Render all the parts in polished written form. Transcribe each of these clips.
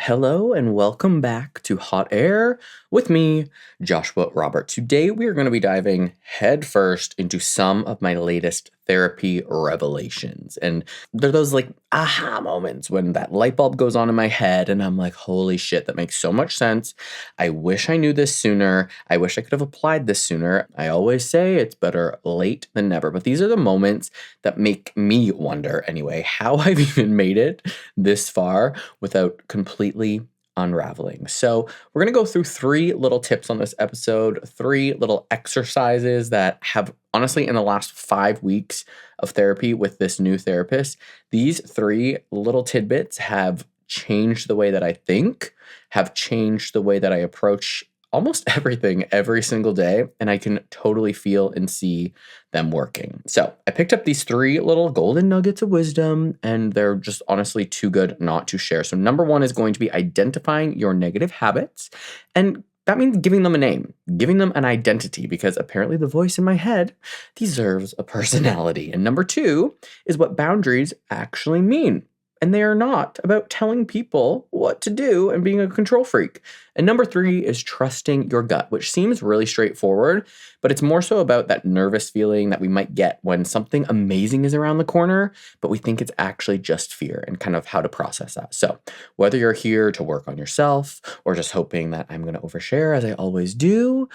Hello and welcome back to Hot Air with me, Joshua Robert. Today we are going to be diving headfirst into some of my latest therapy revelations. And they're those like aha moments when that light bulb goes on in my head and I'm like, holy shit, that makes so much sense. I wish I knew this sooner. I wish I could have applied this sooner. I always say it's better late than never, but these are the moments that make me wonder anyway, how I've even made it this far without completely unraveling. So, we're going to go through three little tips on this episode, three little exercises that have honestly, in the last 5 weeks of therapy with this new therapist, these three little tidbits have changed the way that I think, have changed the way that I approach almost everything every single day, and I can totally feel and see them working. So I picked up these three little golden nuggets of wisdom, and they're just honestly too good not to share. So number one is going to be identifying your negative habits, and that means giving them a name, giving them an identity, because apparently the voice in my head deserves a personality. And number two is what boundaries actually mean. And they are not about telling people what to do and being a control freak. And number three is trusting your gut, which seems really straightforward, but it's more so about that nervous feeling that we might get when something amazing is around the corner, but we think it's actually just fear, and kind of how to process that. So whether you're here to work on yourself or just hoping that I'm going to overshare, as I always do,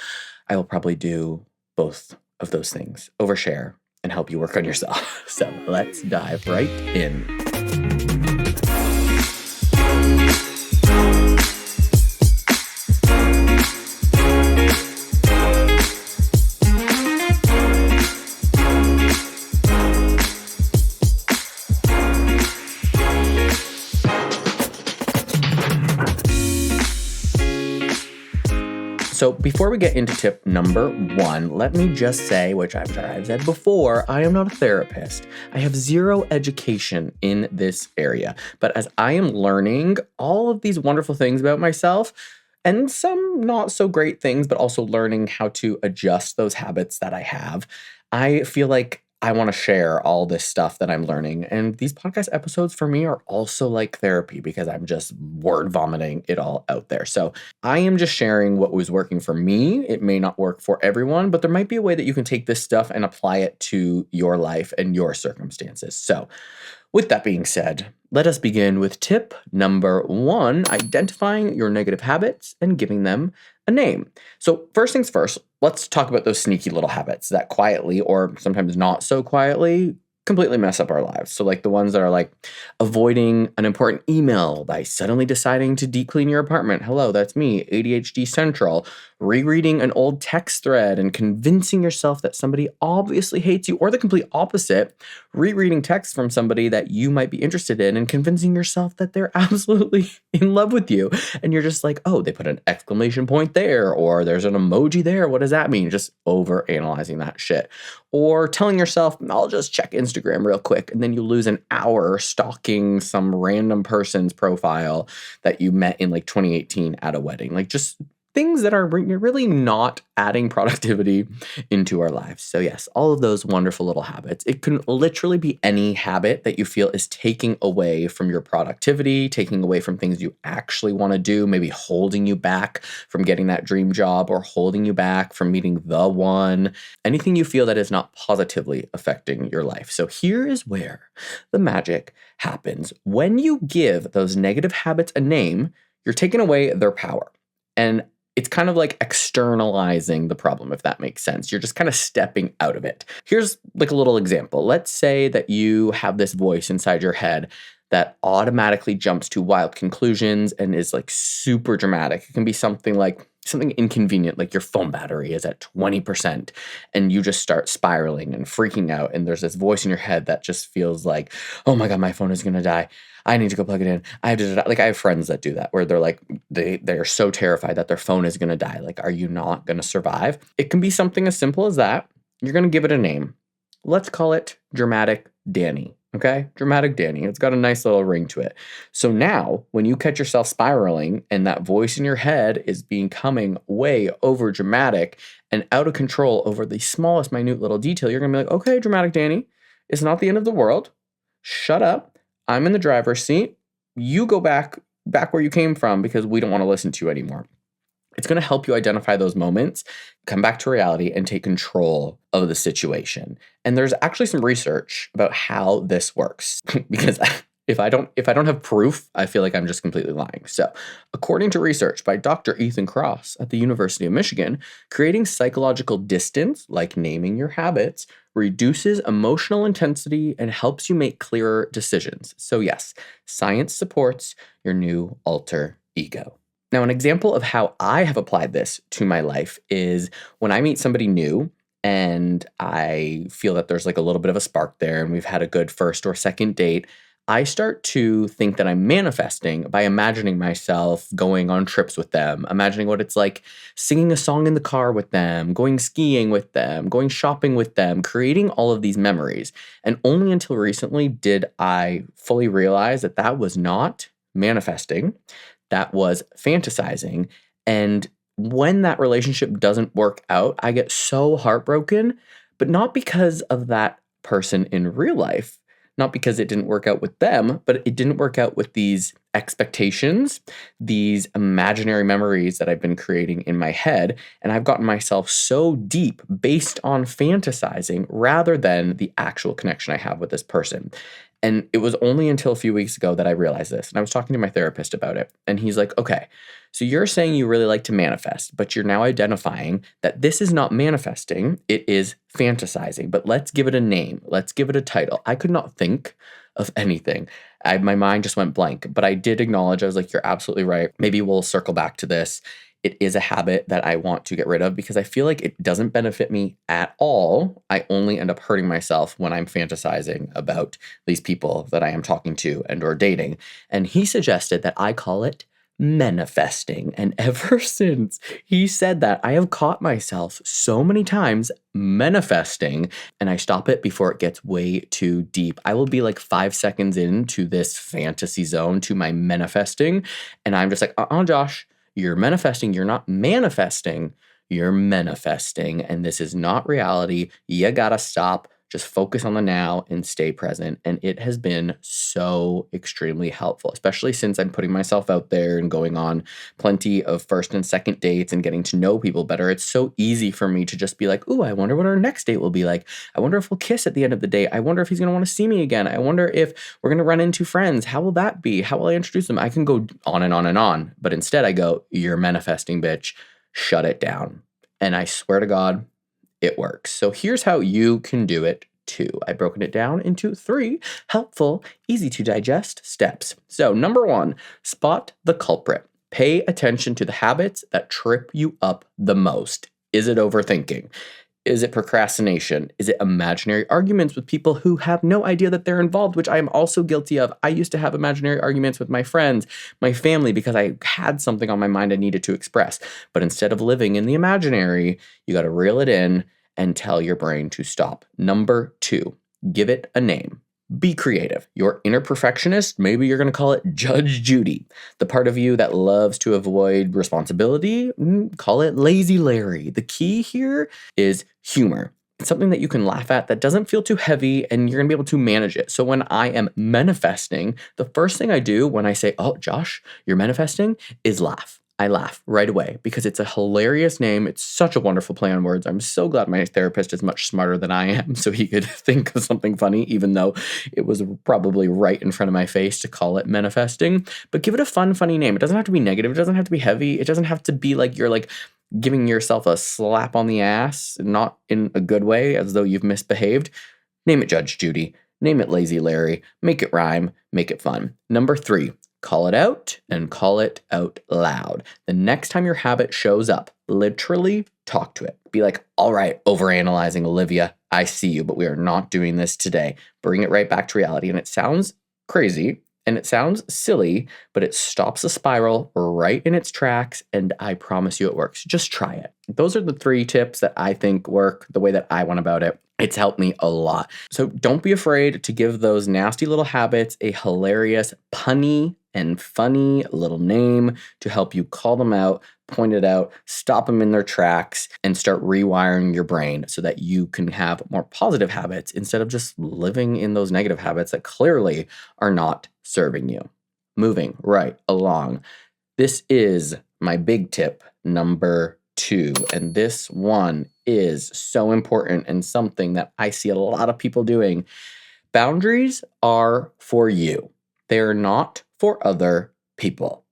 I will probably do both of those things, overshare and help you work on yourself. So let's dive right in. So before we get into tip number one, let me just say, which I've said before, I am not a therapist. I have zero education in this area. But as I am learning all of these wonderful things about myself, and some not so great things, but also learning how to adjust those habits that I have, I feel like I want to share all this stuff that I'm learning. And these podcast episodes for me are also like therapy because I'm just word vomiting it all out there. So I am just sharing what was working for me. It may not work for everyone, but there might be a way that you can take this stuff and apply it to your life and your circumstances. So with that being said, let us begin with tip number one, identifying your negative habits and giving them a name. So first things first, let's talk about those sneaky little habits that quietly, or sometimes not so quietly, completely mess up our lives. So like the ones that are like avoiding an important email by suddenly deciding to deep clean your apartment. Hello, that's me, ADHD Central. Rereading an old text thread and convincing yourself that somebody obviously hates you, or the complete opposite, rereading text from somebody that you might be interested in and convincing yourself that they're absolutely in love with you. And you're just like, oh, they put an exclamation point there, or there's an emoji there. What does that mean? Just over analyzing that shit. Or telling yourself, I'll just check Instagram real quick. And then you lose an hour stalking some random person's profile that you met in like 2018 at a wedding. Like just things that are really not adding productivity into our lives. So yes, all of those wonderful little habits. It can literally be any habit that you feel is taking away from your productivity, taking away from things you actually want to do, maybe holding you back from getting that dream job or holding you back from meeting the one, anything you feel that is not positively affecting your life. So here is where the magic happens. When you give those negative habits a name, you're taking away their power. And it's kind of like externalizing the problem, if that makes sense. You're just kind of stepping out of it. Here's like a little example. Let's say that you have this voice inside your head that automatically jumps to wild conclusions and is like super dramatic. It can be something inconvenient, like your phone battery is at 20% and you just start spiraling and freaking out. And there's this voice in your head that just feels like, oh my God, my phone is going to die. I need to go plug it in. I have friends that do that where they're like, they are so terrified that their phone is going to die. Like, are you not going to survive? It can be something as simple as that. You're going to give it a name. Let's call it Dramatic Danny. Okay? Dramatic Danny. It's got a nice little ring to it. So now when you catch yourself spiraling and that voice in your head is becoming way over dramatic and out of control over the smallest minute little detail, you're going to be like, okay, Dramatic Danny, it's not the end of the world. Shut up. I'm in the driver's seat. You go back back where you came from because we don't want to listen to you anymore. It's going to help you identify those moments, come back to reality, and take control of the situation. And there's actually some research about how this works because if I don't have proof, I feel like I'm just completely lying. So, according to research by Dr. Ethan Cross at the University of Michigan, creating psychological distance, like naming your habits, reduces emotional intensity and helps you make clearer decisions. So, yes, science supports your new alter ego. Now, an example of how I have applied this to my life is when I meet somebody new and I feel that there's like a little bit of a spark there and we've had a good first or second date, I start to think that I'm manifesting by imagining myself going on trips with them, imagining what it's like singing a song in the car with them, going skiing with them, going shopping with them, creating all of these memories. And only until recently did I fully realize that that was not manifesting. That was fantasizing. And when that relationship doesn't work out, I get so heartbroken, but not because of that person in real life, not because it didn't work out with them, but it didn't work out with these expectations, these imaginary memories that I've been creating in my head. And I've gotten myself so deep based on fantasizing rather than the actual connection I have with this person. And it was only until a few weeks ago that I realized this. And I was talking to my therapist about it. And he's like, okay, so you're saying you really like to manifest, but you're now identifying that this is not manifesting, it is fantasizing. But let's give it a name. Let's give it a title. I could not think of anything. My mind just went blank. But I did acknowledge, I was like, you're absolutely right. Maybe we'll circle back to this. It is a habit that I want to get rid of because I feel like it doesn't benefit me at all. I only end up hurting myself when I'm fantasizing about these people that I am talking to and or dating. And he suggested that I call it manifesting. And ever since he said that, I have caught myself so many times manifesting, and I stop it before it gets way too deep. I will be like 5 seconds into this fantasy zone to my manifesting, and I'm just like, Josh, you're manifesting. You're not manifesting. You're manifesting. And this is not reality. You gotta stop. Just focus on the now and stay present. And it has been so extremely helpful, especially since I'm putting myself out there and going on plenty of first and second dates and getting to know people better. It's so easy for me to just be like, ooh, I wonder what our next date will be like. I wonder if we'll kiss at the end of the day. I wonder if he's gonna wanna see me again. I wonder if we're gonna run into friends. How will that be? How will I introduce them? I can go on and on and on. But instead I go, you're manifesting, bitch. Shut it down. And I swear to God, it works. So here's how you can do it too. I've broken it down into 3 helpful, easy to digest steps. So number 1, spot the culprit. Pay attention to the habits that trip you up the most. Is it overthinking? Is it procrastination? Is it imaginary arguments with people who have no idea that they're involved, which I am also guilty of? I used to have imaginary arguments with my friends, my family, because I had something on my mind I needed to express. But instead of living in the imaginary, you got to reel it in and tell your brain to stop. Number 2, give it a name. Be creative. Your inner perfectionist, maybe you're going to call it Judge Judy. The part of you that loves to avoid responsibility, call it Lazy Larry. The key here is humor. It's something that you can laugh at that doesn't feel too heavy and you're going to be able to manage it. So when I am manifesting, the first thing I do when I say, oh, Josh, you're manifesting, is laugh. I laugh right away because it's a hilarious name. It's such a wonderful play on words. I'm so glad my therapist is much smarter than I am, so he could think of something funny, even though it was probably right in front of my face to call it manifesting. But give it a fun, funny name. It doesn't have to be negative. It doesn't have to be heavy. It doesn't have to be like you're like giving yourself a slap on the ass, not in a good way, as though you've misbehaved. Name it Judge Judy. Name it Lazy Larry. Make it rhyme. Make it fun. Number 3. Call it out and call it out loud. The next time your habit shows up, literally talk to it. Be like, all right, overanalyzing, Olivia, I see you, but we are not doing this today. Bring it right back to reality. And it sounds crazy and it sounds silly, but it stops the spiral right in its tracks. And I promise you it works. Just try it. Those are the 3 tips that I think work the way that I went about it. It's helped me a lot. So don't be afraid to give those nasty little habits a hilarious, punny, and funny little name to help you call them out, point it out, stop them in their tracks, and start rewiring your brain so that you can have more positive habits instead of just living in those negative habits that clearly are not serving you. moving right along. This is my big tip number 2. And this one is so important and something that I see a lot of people doing. Boundaries are for you. They are not for other people,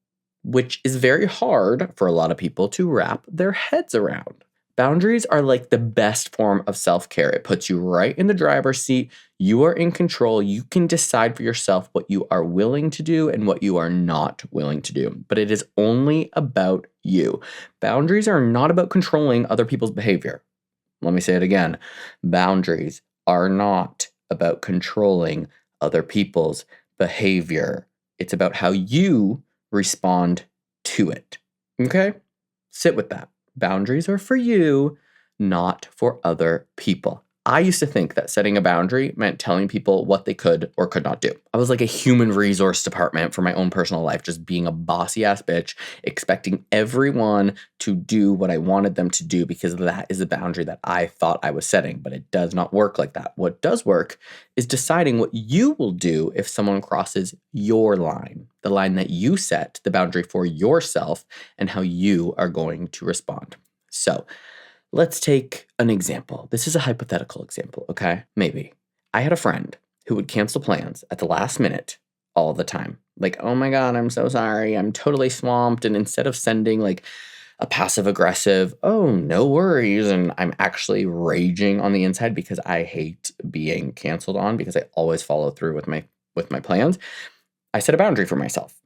which is very hard for a lot of people to wrap their heads around. Boundaries are like the best form of self-care. It puts you right in the driver's seat. You are in control. You can decide for yourself what you are willing to do and what you are not willing to do. But it is only about you. Boundaries are not about controlling other people's behavior. Let me say it again. Boundaries are not about controlling other people's behavior. It's about how you respond to it. Okay? Sit with that. Boundaries are for you, not for other people. I used to think that setting a boundary meant telling people what they could or could not do. I was like a human resource department for my own personal life, just being a bossy ass bitch, expecting everyone to do what I wanted them to do because that is the boundary that I thought I was setting. But it does not work like that. What does work is deciding what you will do if someone crosses your line, the line that you set, the boundary for yourself, and how you are going to respond. So, let's take an example. This is a hypothetical example, okay? Maybe. I had a friend who would cancel plans at the last minute all the time. Like, oh my God, I'm so sorry. I'm totally swamped. And instead of sending like a passive aggressive, oh, no worries, and I'm actually raging on the inside because I hate being canceled on because I always follow through with my plans, I set a boundary for myself.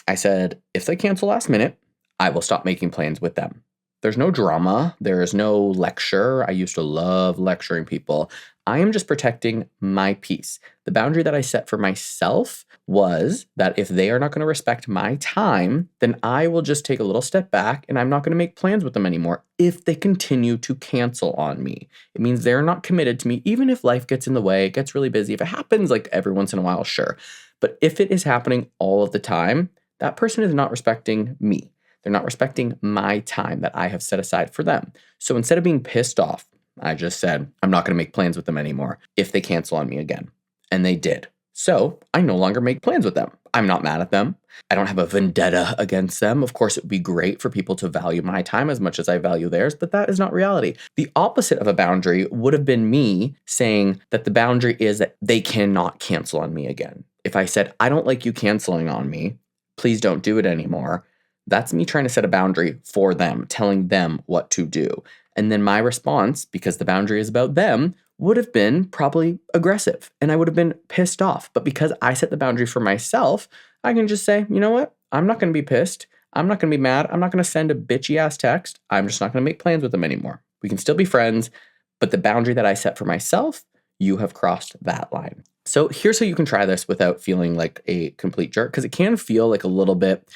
I said, if they cancel last minute, I will stop making plans with them. There's no drama. There is no lecture. I used to love lecturing people. I am just protecting my peace. The boundary that I set for myself was that if they are not going to respect my time, then I will just take a little step back and I'm not going to make plans with them anymore if they continue to cancel on me. It means they're not committed to me, even if life gets in the way, it gets really busy. If it happens like every once in a while, sure. But if it is happening all of the time, that person is not respecting me. They're not respecting my time that I have set aside for them. So instead of being pissed off, I just said, I'm not going to make plans with them anymore if they cancel on me again. And they did. So I no longer make plans with them. I'm not mad at them. I don't have a vendetta against them. Of course, it would be great for people to value my time as much as I value theirs, but that is not reality. The opposite of a boundary would have been me saying that the boundary is that they cannot cancel on me again. If I said, I don't like you canceling on me, please don't do it anymore. That's me trying to set a boundary for them, telling them what to do. And then my response, because the boundary is about them, would have been probably aggressive and I would have been pissed off. But because I set the boundary for myself, I can just say, you know what? I'm not going to be pissed. I'm not going to be mad. I'm not going to send a bitchy ass text. I'm just not going to make plans with them anymore. We can still be friends, but the boundary that I set for myself, you have crossed that line. So here's how you can try this without feeling like a complete jerk, because it can feel like a little bit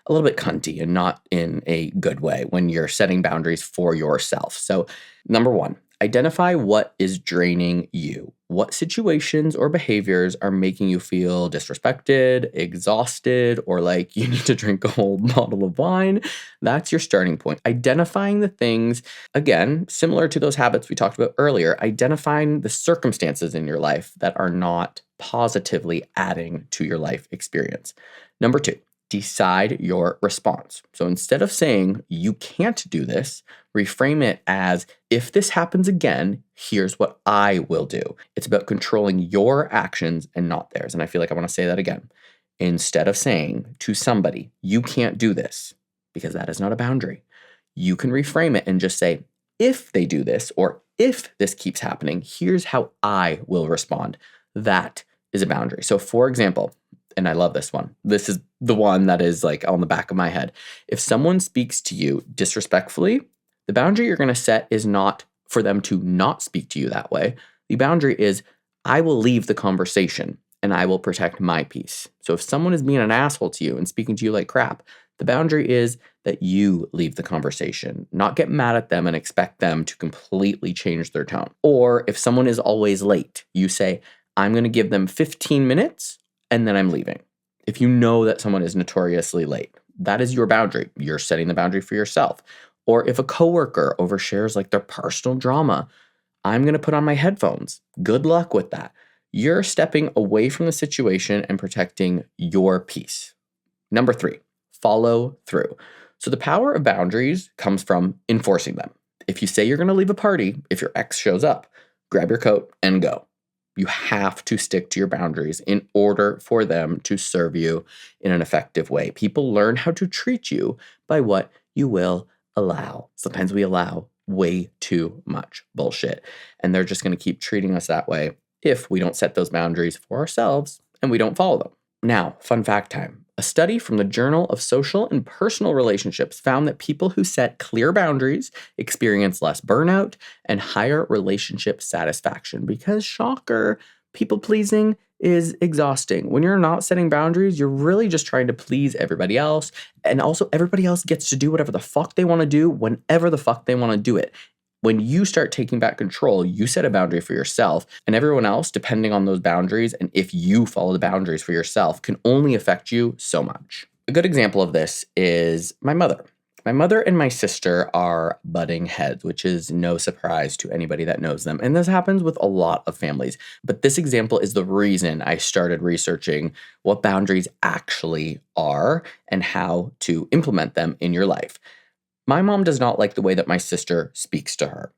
cunty and not in a good way when you're setting boundaries for yourself. So, number 1, identify what is draining you. What situations or behaviors are making you feel disrespected, exhausted, or like you need to drink a whole bottle of wine? That's your starting point. Identifying the things, again, similar to those habits we talked about earlier, identifying the circumstances in your life that are not positively adding to your life experience. Number 2, decide your response. So instead of saying, you can't do this, reframe it as, if this happens again, here's what I will do. It's about controlling your actions and not theirs. And I feel like I want to say that again. Instead of saying to somebody, you can't do this, because that is not a boundary, you can reframe it and just say, if they do this, or if this keeps happening, here's how I will respond. That is a boundary. So for example, and I love this one. This is the one that is like on the back of my head. If someone speaks to you disrespectfully, the boundary you're going to set is not for them to not speak to you that way. The boundary is, I will leave the conversation and I will protect my peace. So if someone is being an asshole to you and speaking to you like crap, the boundary is that you leave the conversation, not get mad at them and expect them to completely change their tone. Or if someone is always late, you say, I'm going to give them 15 minutes and then I'm leaving. If you know that someone is notoriously late, that is your boundary. You're setting the boundary for yourself. Or if a coworker overshares like their personal drama, I'm going to put on my headphones. Good luck with that. You're stepping away from the situation and protecting your peace. Number 3, follow through. So the power of boundaries comes from enforcing them. If you say you're going to leave a party, if your ex shows up, grab your coat and go. You have to stick to your boundaries in order for them to serve you in an effective way. People learn how to treat you by what you will allow. Sometimes we allow way too much bullshit, and they're just going to keep treating us that way if we don't set those boundaries for ourselves and we don't follow them. Now, fun fact time. A study from the Journal of Social and Personal Relationships found that people who set clear boundaries experience less burnout and higher relationship satisfaction because, shocker, people pleasing is exhausting. When you're not setting boundaries, you're really just trying to please everybody else. And also, everybody else gets to do whatever the fuck they want to do whenever the fuck they want to do it. When you start taking back control, you set a boundary for yourself, and everyone else, depending on those boundaries, and if you follow the boundaries for yourself, can only affect you so much. A good example of this is my mother. My mother and my sister are butting heads, which is no surprise to anybody that knows them. And this happens with a lot of families. But this example is the reason I started researching what boundaries actually are and how to implement them in your life. My mom does not like the way that my sister speaks to her.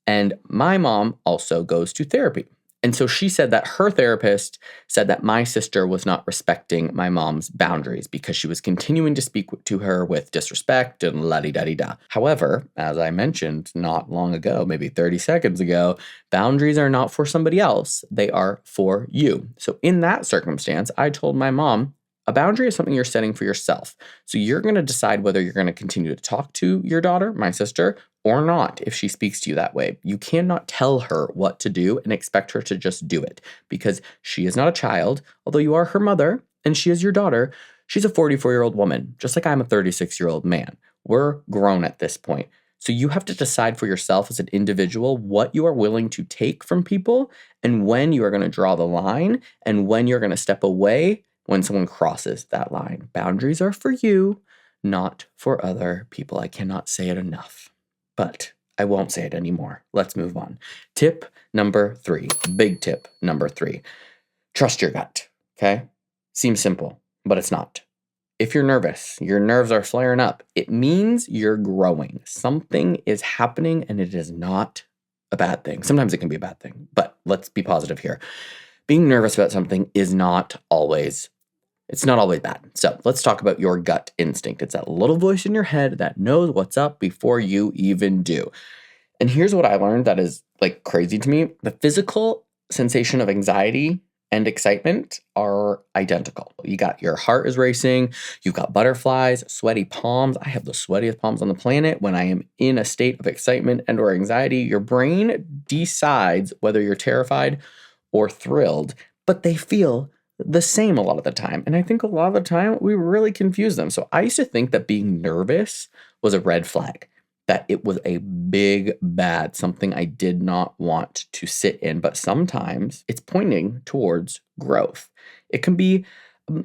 And my mom also goes to therapy. And so she said that her therapist said that my sister was not respecting my mom's boundaries because she was continuing to speak to her with disrespect and la-di-da-di-da. However, as I mentioned not long ago, maybe 30 seconds ago, boundaries are not for somebody else. They are for you. So in that circumstance, I told my mom, a boundary is something you're setting for yourself. So you're going to decide whether you're going to continue to talk to your daughter, my sister, or not if she speaks to you that way. You cannot tell her what to do and expect her to just do it because she is not a child. Although you are her mother and she is your daughter, she's a 44-year-old woman, just like I'm a 36-year-old man. We're grown at this point. So you have to decide for yourself as an individual what you are willing to take from people and when you are going to draw the line and when you're going to step away when someone crosses that line. Boundaries are for you, not for other people. I cannot say it enough, but I won't say it anymore. Let's move on. Tip number 3, big tip number 3, trust your gut, okay? Seems simple, but it's not. If you're nervous, your nerves are flaring up, it means you're growing. Something is happening and it is not a bad thing. Sometimes it can be a bad thing, but let's be positive here. Being nervous about something is not always bad. So let's talk about your gut instinct. It's that little voice in your head that knows what's up before you even do. And here's what I learned that is like crazy to me. The physical sensation of anxiety and excitement are identical. You got your heart is racing, you've got butterflies, sweaty palms. I have the sweatiest palms on the planet. When I am in a state of excitement and or anxiety, your brain decides whether you're terrified or thrilled, but they feel the same a lot of the time. And I think a lot of the time we really confuse them. So I used to think that being nervous was a red flag, that it was a big, bad, something I did not want to sit in. But sometimes it's pointing towards growth. It can be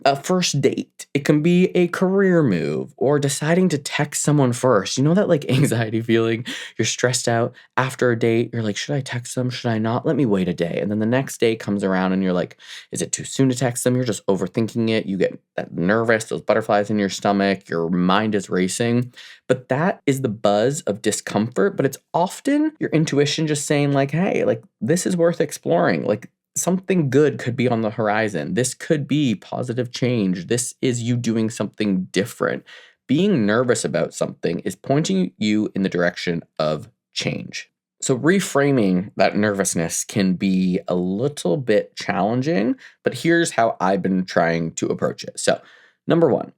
a first date. It can be a career move or deciding to text someone first. You know that like anxiety feeling? You're stressed out after a date. You're like, should I text them? Should I not? Let me wait a day. And then the next day comes around and you're like, is it too soon to text them? You're just overthinking it. You get that nervous, those butterflies in your stomach. Your mind is racing. But that is the buzz of discomfort. But it's often your intuition just saying like, hey, like this is worth exploring. Like something good could be on the horizon. This could be positive change. This is you doing something different. Being nervous about something is pointing you in the direction of change. So reframing that nervousness can be a little bit challenging, but here's how I've been trying to approach it. So, number 1,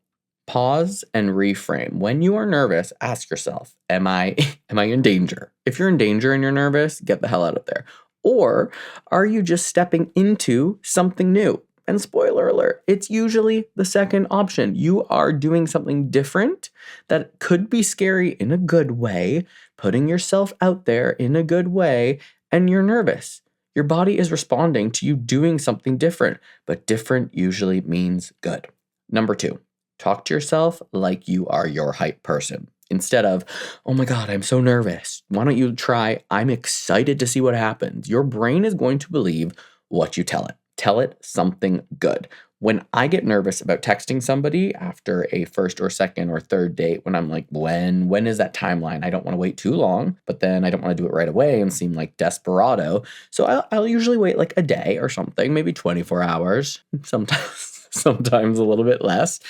pause and reframe. When you are nervous, ask yourself, am I in danger? If you're in danger and you're nervous, get the hell out of there. Or are you just stepping into something new? And spoiler alert, it's usually the second option. You are doing something different that could be scary in a good way, putting yourself out there in a good way, and you're nervous. Your body is responding to you doing something different, but different usually means good. Number 2, talk to yourself like you are your hype person. Instead of, oh my God, I'm so nervous. Why don't you try, I'm excited to see what happens. Your brain is going to believe what you tell it. Tell it something good. When I get nervous about texting somebody after a first or second or third date, when I'm like, when is that timeline? I don't want to wait too long, but then I don't want to do it right away and seem like desperado. So I'll usually wait like a day or something, maybe 24 hours, sometimes a little bit less.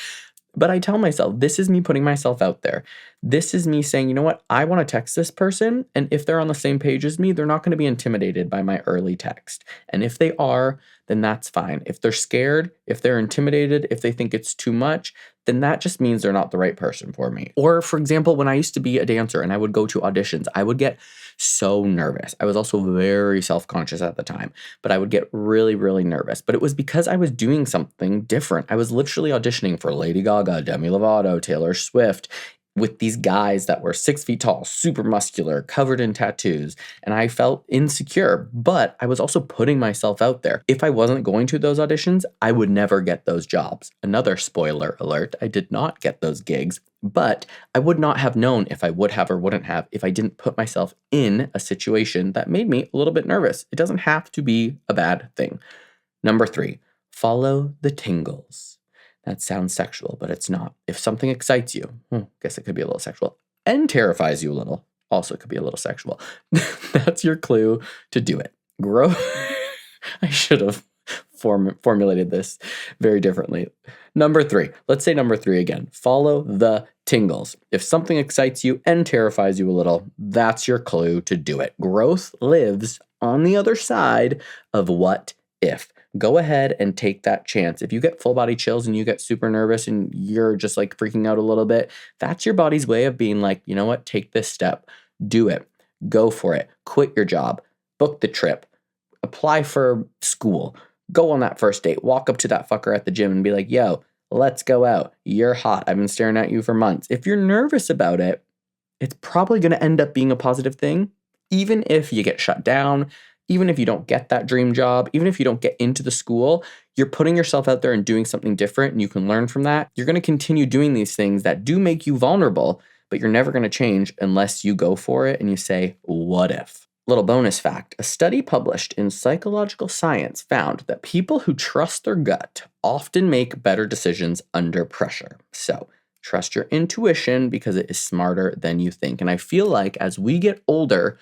But I tell myself, this is me putting myself out there. This is me saying, you know what? I want to text this person. And if they're on the same page as me, they're not going to be intimidated by my early text. And if they are, then that's fine. If they're scared, if they're intimidated, if they think it's too much, then that just means they're not the right person for me. Or for example, when I used to be a dancer and I would go to auditions, I would get so nervous. I was also very self-conscious at the time, but I would get really, really nervous. But it was because I was doing something different. I was literally auditioning for Lady Gaga, Demi Lovato, Taylor Swift, with these guys that were 6 feet tall, super muscular, covered in tattoos, and I felt insecure, but I was also putting myself out there. If I wasn't going to those auditions, I would never get those jobs. Another spoiler alert, I did not get those gigs, but I would not have known if I would have or wouldn't have if I didn't put myself in a situation that made me a little bit nervous. It doesn't have to be a bad thing. Number 3, follow the tingles. That sounds sexual, but it's not. If something excites you, guess it could be a little sexual, and terrifies you a little, also could be a little sexual. That's your clue to do it. Grow. I should have formulated this very differently. Number 3. Let's say number 3 again. Follow the tingles. If something excites you and terrifies you a little, that's your clue to do it. Growth lives on the other side of what if. Go ahead and take that chance. If you get full body chills and you get super nervous and you're just like freaking out a little bit, that's your body's way of being like, you know what, take this step, do it, go for it, quit your job, book the trip, apply for school, go on that first date, walk up to that fucker at the gym and be like, yo, let's go out. You're hot. I've been staring at you for months. If you're nervous about it, it's probably going to end up being a positive thing, even if you get shut down. Even if you don't get that dream job, even if you don't get into the school, you're putting yourself out there and doing something different and you can learn from that. You're going to continue doing these things that do make you vulnerable, but you're never going to change unless you go for it and you say, what if? Little bonus fact, a study published in Psychological Science found that people who trust their gut often make better decisions under pressure. So trust your intuition because it is smarter than you think. And I feel like as we get older,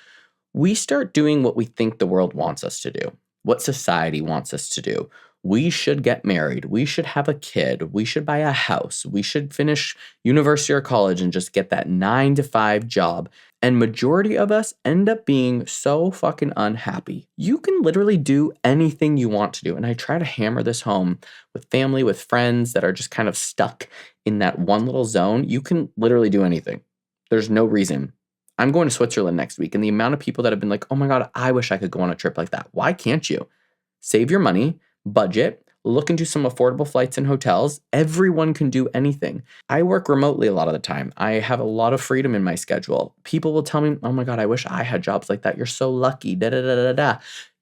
we start doing what we think the world wants us to do, what society wants us to do. We should get married. We should have a kid. We should buy a house. We should finish university or college and just get that 9-to-5 job. And majority of us end up being so fucking unhappy. You can literally do anything you want to do. And I try to hammer this home with family, with friends that are just kind of stuck in that one little zone. You can literally do anything. There's no reason. I'm going to Switzerland next week, and the amount of people that have been like, oh my God, I wish I could go on a trip like that. Why can't you? Save your money, budget, look into some affordable flights and hotels. Everyone can do anything. I work remotely a lot of the time. I have a lot of freedom in my schedule. People will tell me, oh my God, I wish I had jobs like that. You're so lucky, da da da da da.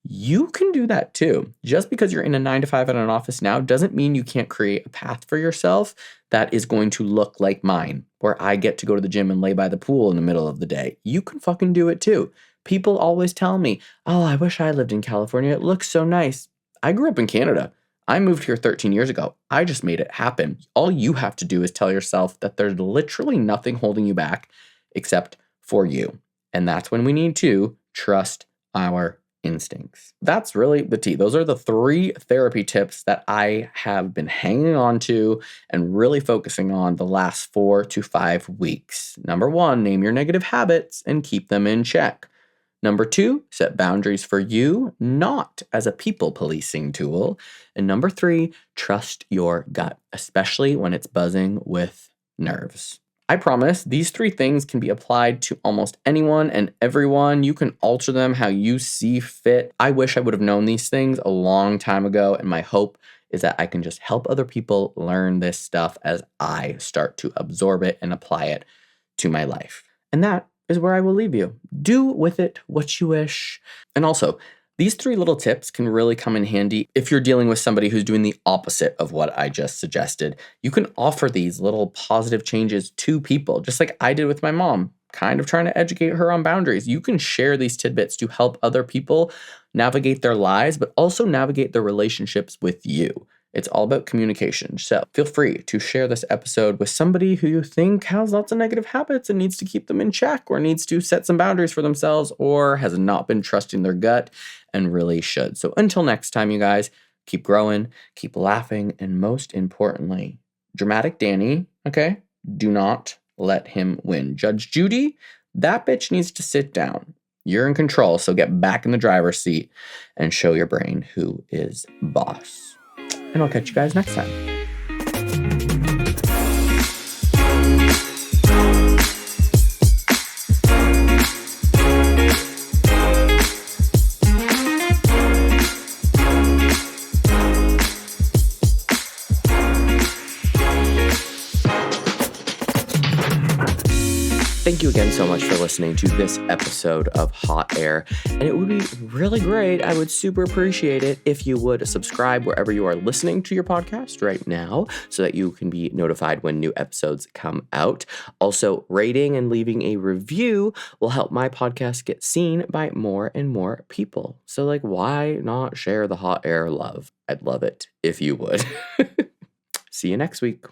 You can do that too. Just because you're in a 9-to-5 at an office now doesn't mean you can't create a path for yourself that is going to look like mine, where I get to go to the gym and lay by the pool in the middle of the day. You can fucking do it too. People always tell me, oh, I wish I lived in California. It looks so nice. I grew up in Canada. I moved here 13 years ago. I just made it happen. All you have to do is tell yourself that there's literally nothing holding you back except for you. And that's when we need to trust our instincts. That's really the tea. Those are the 3 therapy tips that I have been hanging on to and really focusing on the last 4 to 5 weeks. Number 1, name your negative habits and keep them in check. Number 2, set boundaries for you, not as a people policing tool. And number 3, trust your gut, especially when it's buzzing with nerves. I promise these 3 things can be applied to almost anyone and everyone. You can alter them how you see fit. I wish I would have known these things a long time ago, and my hope is that I can just help other people learn this stuff as I start to absorb it and apply it to my life. And that is where I will leave you. Do with it what you wish. And also, these 3 little tips can really come in handy if you're dealing with somebody who's doing the opposite of what I just suggested. You can offer these little positive changes to people, just like I did with my mom, kind of trying to educate her on boundaries. You can share these tidbits to help other people navigate their lives, but also navigate their relationships with you. It's all about communication. So feel free to share this episode with somebody who you think has lots of negative habits and needs to keep them in check, or needs to set some boundaries for themselves, or has not been trusting their gut and really should. So until next time, you guys, keep growing, keep laughing, and most importantly, dramatic Danny, okay? Do not let him win. Judge Judy, that bitch needs to sit down. You're in control, so get back in the driver's seat and show your brain who is boss. And I'll catch you guys next time. Thank you again so much for listening to this episode of Hot Air. And it would be really great, I would super appreciate it if you would subscribe wherever you are listening to your podcast right now, so that you can be notified when new episodes come out. Also, rating and leaving a review will help my podcast get seen by more and more people. So why not share the Hot Air love? I'd love it if you would. See you next week.